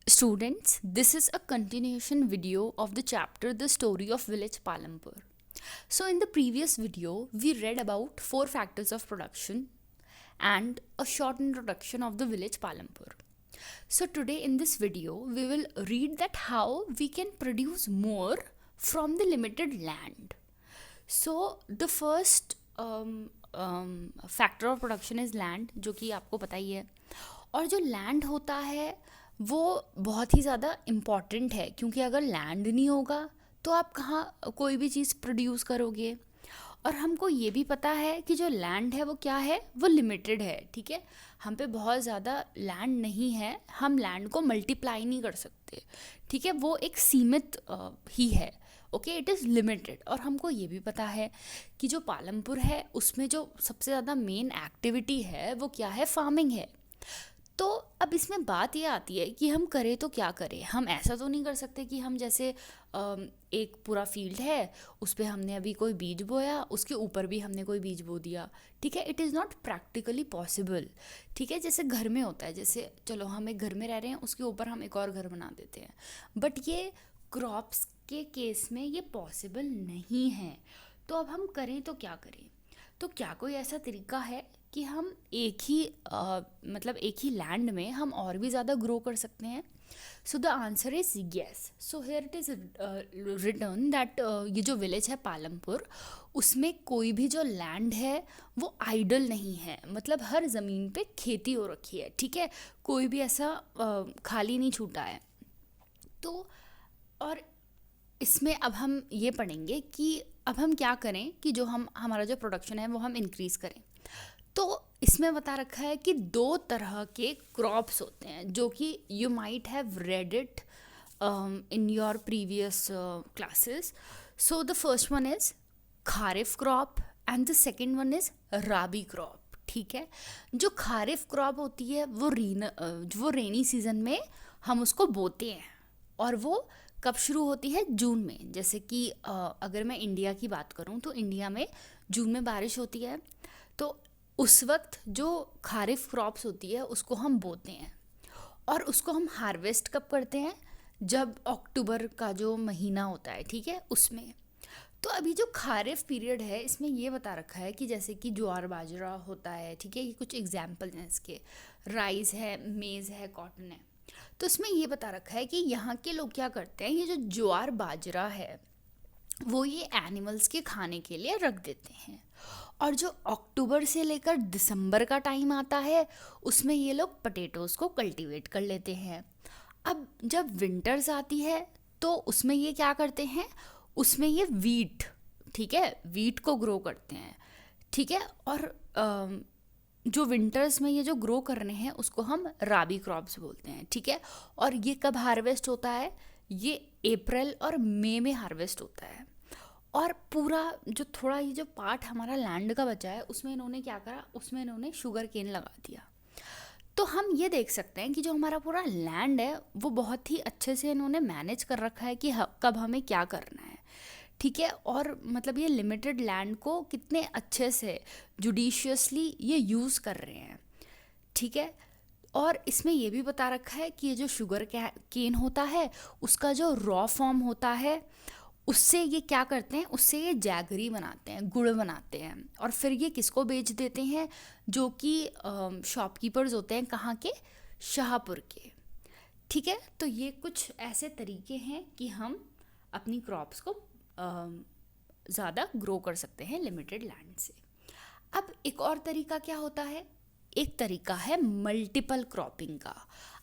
Students, this is a continuation video of the chapter The Story of Village Palampur. So, in the previous video, we read about four factors of production and a short introduction of the village Palampur. So, today in this video, we will read that how we can produce more from the limited land. So, the first factor of production is land, जो कि आपको पता ही है. और जो land होता है वो बहुत ही ज़्यादा इम्पॉर्टेंट है, क्योंकि अगर लैंड नहीं होगा तो आप कहाँ कोई भी चीज़ प्रोड्यूस करोगे. और हमको ये भी पता है कि जो लैंड है वो क्या है, वो लिमिटेड है. ठीक है, हम पे बहुत ज़्यादा लैंड नहीं है, हम लैंड को मल्टीप्लाई नहीं कर सकते. ठीक है, वो एक सीमित ही है. Okay, it is limited. और हमको ये भी पता है कि जो पालमपुर है उसमें जो सबसे ज़्यादा मेन एक्टिविटी है वो क्या है, फार्मिंग है. तो अब इसमें बात ये आती है कि हम करें तो क्या करें. हम ऐसा तो नहीं कर सकते कि हम जैसे एक पूरा फील्ड है, उस पर हमने अभी कोई बीज बोया, उसके ऊपर भी हमने कोई बीज बो दिया. ठीक है, it is not practically possible. ठीक है, जैसे घर में होता है, जैसे चलो हम एक घर में रह रहे हैं, उसके ऊपर हम एक और घर बना देते हैं. बट ये क्रॉप्स के केस में ये पॉसिबल नहीं है. तो अब हम करें तो क्या करें. तो क्या कोई ऐसा तरीका है कि हम एक ही मतलब एक ही लैंड में हम और भी ज़्यादा ग्रो कर सकते हैं. So the answer is yes. So here it is return that ये जो विलेज है पालमपुर, उसमें कोई भी जो लैंड है वो आइडल नहीं है. मतलब हर ज़मीन पे खेती हो रखी है. ठीक है, कोई भी ऐसा खाली नहीं छूटा है. तो और इसमें अब हम ये पढ़ेंगे कि अब हम क्या करें कि जो हम हमारा जो प्रोडक्शन है वो हम इंक्रीज़ करें. तो इसमें बता रखा है कि दो तरह के क्रॉप्स होते हैं, जो कि you might have read it in your previous classes. So the first one is kharif crop and the second one is rabi crop. ठीक है, जो खारिफ क्रॉप होती है वो रेनी सीजन में हम उसको बोते हैं. और वो कब शुरू होती है, जून में. जैसे कि अगर मैं इंडिया की बात करूं तो इंडिया में जून में बारिश होती है. तो उस वक्त जो खारिफ क्रॉप्स होती है उसको हम बोते हैं. और उसको हम हार्वेस्ट कब करते हैं, जब अक्टूबर का जो महीना होता है, ठीक है, उसमें. तो अभी जो खारिफ पीरियड है इसमें ये बता रखा है कि जैसे कि ज्वार बाजरा होता है. ठीक है, ये कुछ एग्जाम्पल हैं इसके. राइस है, मेज़ है, कॉटन है. तो इसमें ये बता रखा है कि यहाँ के लोग क्या करते हैं, ये जो ज्वार बाजरा है वो ये एनिमल्स के खाने के लिए रख देते हैं. और जो अक्टूबर से लेकर दिसंबर का टाइम आता है उसमें ये लोग पटेटोज़ को कल्टीवेट कर लेते हैं. अब जब विंटर्स आती है तो उसमें ये क्या करते हैं, उसमें ये वीट, ठीक है, वीट को ग्रो करते हैं. ठीक है, और जो विंटर्स में ये जो ग्रो करने हैं उसको हम राबी क्रॉप्स बोलते हैं. ठीक है, और ये कब हार्वेस्ट होता है, ये अप्रैल और मई में हार्वेस्ट होता है. और पूरा जो थोड़ा ये जो पार्ट हमारा लैंड का बचा है उसमें इन्होंने क्या करा, उसमें इन्होंने शुगर केन लगा दिया. तो हम ये देख सकते हैं कि जो हमारा पूरा लैंड है वो बहुत ही अच्छे से इन्होंने मैनेज कर रखा है कि कब हमें क्या करना है. ठीक है, और मतलब ये लिमिटेड लैंड को कितने अच्छे से जुडिशियसली ये यूज़ कर रहे हैं. ठीक है, और इसमें ये भी बता रखा है कि ये जो शुगर केन होता है उसका जो रॉ फॉर्म होता है उससे ये क्या करते हैं, उससे ये जैगरी बनाते हैं, गुड़ बनाते हैं. और फिर ये किसको बेच देते हैं, जो कि शॉपकीपर्स होते हैं, कहाँ के, शाहपुर के. ठीक है, तो ये कुछ ऐसे तरीके हैं कि हम अपनी क्रॉप्स को ज़्यादा ग्रो कर सकते हैं लिमिटेड लैंड से. अब एक और तरीका क्या होता है, एक तरीका है मल्टीपल क्रॉपिंग का.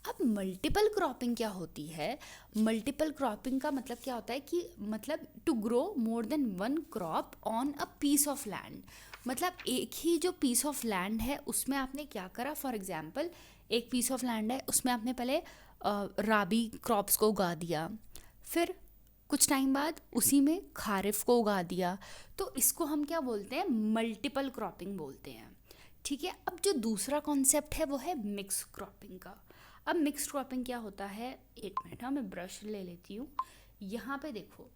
अब मल्टीपल क्रॉपिंग क्या होती है, मल्टीपल क्रॉपिंग का मतलब क्या होता है कि मतलब to grow more than one crop on a piece of land. मतलब एक ही जो पीस ऑफ लैंड है उसमें आपने क्या करा, फॉर एग्जांपल एक पीस ऑफ लैंड है उसमें आपने पहले राबी क्रॉप्स को उगा दिया, फिर कुछ टाइम बाद उसी में खारिफ को उगा दिया. तो इसको हम क्या बोलते हैं, मल्टीपल क्रॉपिंग बोलते हैं. ठीक है, अब जो दूसरा कॉन्सेप्ट है वो है मिक्स क्रॉपिंग का. अब मिक्स क्रॉपिंग क्या होता है, एक मिनट, हाँ मैं ब्रश ले लेती हूँ. यहाँ पे देखो,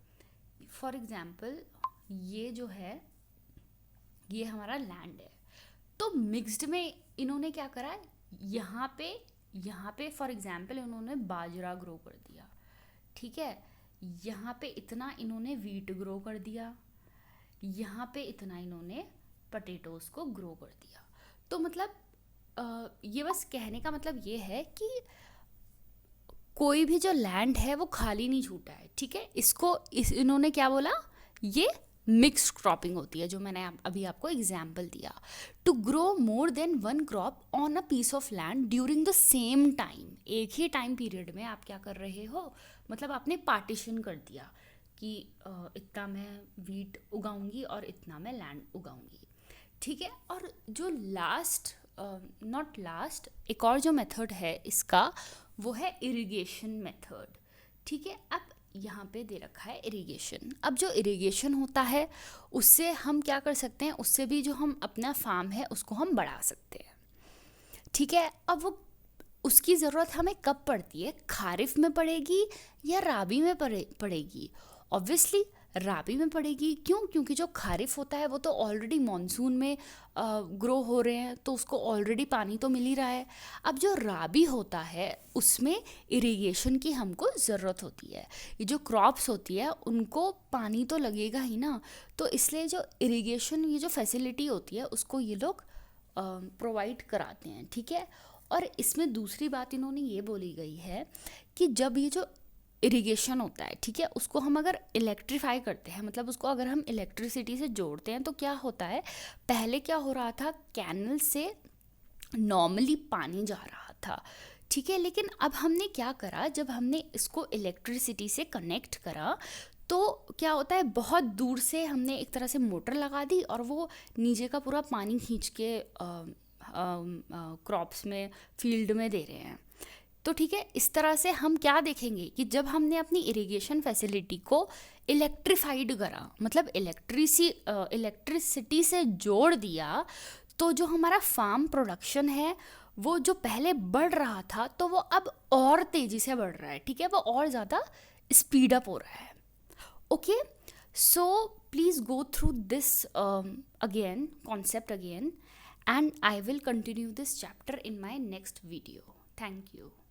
फॉर एग्जाम्पल ये जो है ये हमारा लैंड है. तो मिक्स्ड में इन्होंने क्या करा है, यहाँ पे यहाँ पे फॉर एग्जांपल इन्होंने बाजरा ग्रो कर दिया, ठीक है, यहाँ पे इतना इन्होंने वीट ग्रो कर दिया, यहाँ पे इतना इन्होंने पटेटोज़ को ग्रो कर दिया। तो मतलब ये बस कहने का मतलब ये है कि कोई भी जो लैंड है वो खाली नहीं छूटा है, ठीक है। इन्होंने क्या बोला, ये मिक्स्ड क्रॉपिंग होती है, जो मैंने अभी आपको एग्जाम्पल दिया। To grow more than one crop on a piece of land during the same time, एक ही टाइम पीरियड में आप क्या कर रहे हो, मतलब आपने पार्टीशन कर दिया कि इतना मैं वीट उगाऊंगी और इतना मैं लैंड उगाऊंगी, ठीक है। और जो नॉट लास्ट एक और जो मेथड है इसका, वो है इरिगेशन मेथड, ठीक है। अब यहाँ पे दे रखा है इरिगेशन। अब जो इरिगेशन होता है उससे हम क्या कर सकते हैं, उससे भी जो हम अपना फार्म है उसको हम बढ़ा सकते हैं, ठीक है। अब वो उसकी ज़रूरत हमें कब पड़ती है, खारिफ में पड़ेगी या राबी में पड़ेगी? ऑब्वियसली राबी में पड़ेगी। क्यों? क्योंकि जो खारिफ होता है वो तो ऑलरेडी मानसून में ग्रो हो रहे हैं, तो उसको ऑलरेडी पानी तो मिल ही रहा है। अब जो राबी होता है उसमें इरिगेशन की हमको ज़रूरत होती है। ये जो क्रॉप्स होती है उनको पानी तो लगेगा ही ना, तो इसलिए जो इरिगेशन ये जो फैसिलिटी होती है उसको ये लोग प्रोवाइड कराते हैं, ठीक है। और इसमें दूसरी बात इन्होंने ये बोली गई है कि जब ये जो इरिगेशन होता है, ठीक है, उसको हम अगर इलेक्ट्रीफाई करते हैं, मतलब उसको अगर हम इलेक्ट्रिसिटी से जोड़ते हैं, तो क्या होता है, पहले क्या हो रहा था, कैनल से नॉर्मली पानी जा रहा था, ठीक है। लेकिन अब हमने क्या करा, जब हमने इसको इलेक्ट्रिसिटी से कनेक्ट करा तो क्या होता है, बहुत दूर से हमने एक तरह से मोटर लगा दी और वो नीचे का पूरा पानी खींच के क्रॉप्स में, फील्ड में दे रहे हैं। तो ठीक है, इस तरह से हम क्या देखेंगे कि जब हमने अपनी इरिगेशन फैसिलिटी को इलेक्ट्रीफाइड करा, मतलब इलेक्ट्रिसिटी से जोड़ दिया, तो जो हमारा फार्म प्रोडक्शन है वो जो पहले बढ़ रहा था तो वो अब और तेज़ी से बढ़ रहा है, ठीक है, वो और ज़्यादा स्पीड अप हो रहा है। Okay, so please go through this again, concept again, and I will continue this chapter in my next video. Thank you.